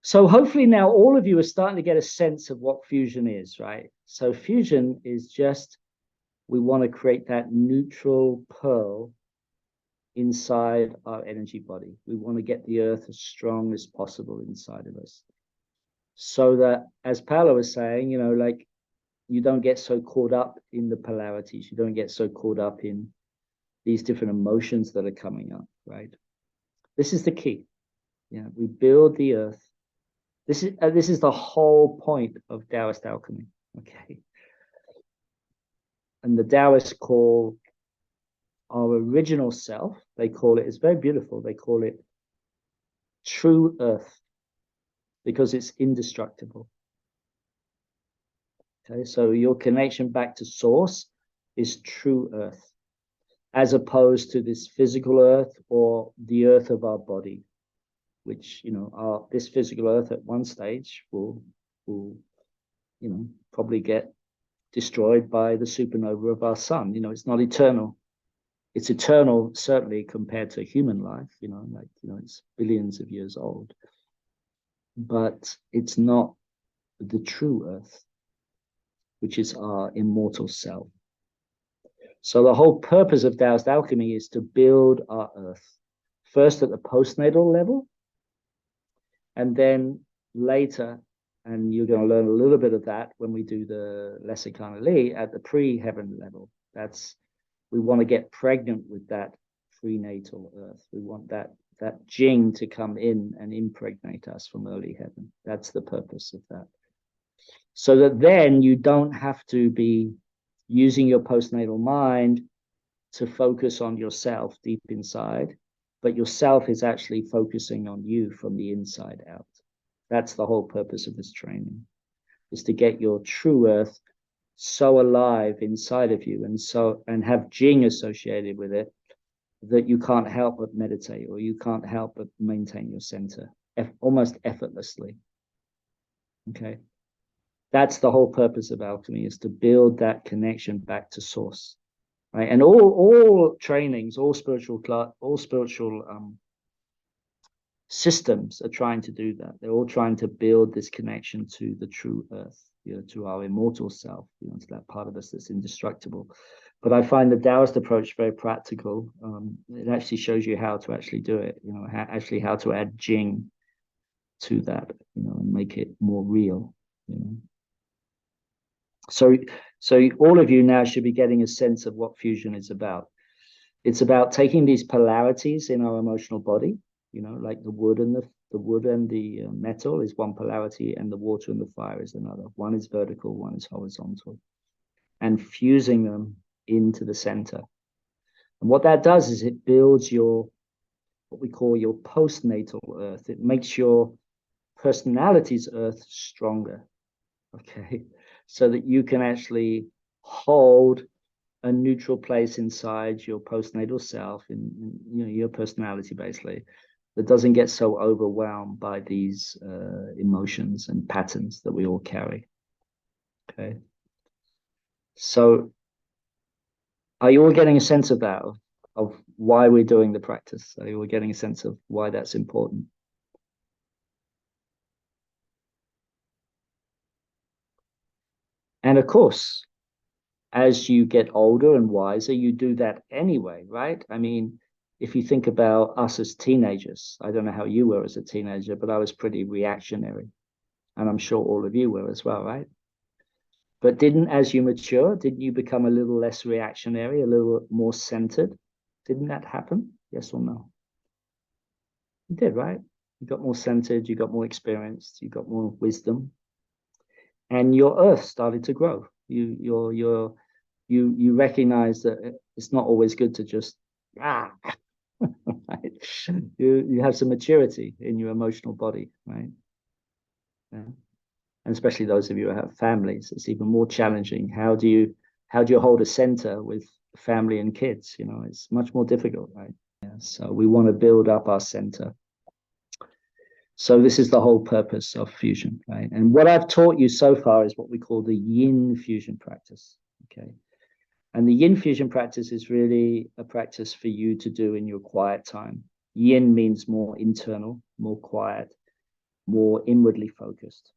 So hopefully now all of you are starting to get a sense of what fusion is, right? So fusion is just, we want to create that neutral pearl inside our energy body. We want to get the earth as strong as possible inside of us. So that, as Paolo was saying, like, you don't get so caught up in the polarities. You don't get so caught up in these different emotions that are coming up, right? This is the key. We build the earth. This is the whole point of Taoist alchemy. Okay. And the Taoists call our original self, they call it, it's very beautiful, they call it true earth because it's indestructible. Okay, so your connection back to source is true earth, as opposed to this physical earth or the earth of our body, which this physical earth at one stage will probably get destroyed by the supernova of our sun. It's not eternal. It's eternal, certainly, compared to human life. It's billions of years old, but it's not the true earth, which is our immortal self. So the whole purpose of Taoist alchemy is to build our earth, first at the postnatal level, and then later, and you're going to learn a little bit of that when we do the Lesser Li, at the pre-heaven level. We want to get pregnant with that prenatal earth. We want that Jing to come in and impregnate us from early heaven. That's the purpose of that. So that then you don't have to be using your postnatal mind to focus on yourself deep inside, but yourself is actually focusing on you from the inside out. That's the whole purpose of this training, is to get your true earth so alive inside of you and have Jing associated with it that you can't help but meditate, or you can't help but maintain your center almost effortlessly. Okay. That's the whole purpose of alchemy, is to build that connection back to source. Right. And all trainings, all spiritual systems are trying to do that. They're all trying to build this connection to the true earth, to our immortal self, to that part of us that's indestructible. But I find the Taoist approach very practical. It actually shows you how to actually do it, how to add Jing to that, and make it more real, So all of you now should be getting a sense of what fusion is about. It's about taking these polarities in our emotional body, like the wood and the metal is one polarity, and the water and the fire is another. One is vertical, one is horizontal, and fusing them into the center. And what that does is it builds what we call your postnatal earth. It makes your personality's earth stronger. Okay. So that you can actually hold a neutral place inside your postnatal self, in your personality, basically, that doesn't get so overwhelmed by these emotions and patterns that we all carry. Okay. So are you all getting a sense of that, of why we're doing the practice? Are you all getting a sense of why that's important? And of course, as you get older and wiser, you do that anyway, right? I mean, if you think about us as teenagers, I don't know how you were as a teenager, but I was pretty reactionary. And I'm sure all of you were as well, right? But as you mature, didn't you become a little less reactionary, a little more centered? Didn't that happen? Yes or no? You did, right? You got more centered, you got more experienced, you got more wisdom, and your earth started to grow. You recognize that it's not always good to just right? You have some maturity in your emotional body, right? Yeah. And especially those of you who have families, it's even more challenging. How do you hold a center with family and kids? It's much more difficult, right? Yeah. So we want to build up our center. So this is the whole purpose of fusion, right? And what I've taught you so far is what we call the yin fusion practice. Okay. And the yin fusion practice is really a practice for you to do in your quiet time. Yin means more internal, more quiet, more inwardly focused.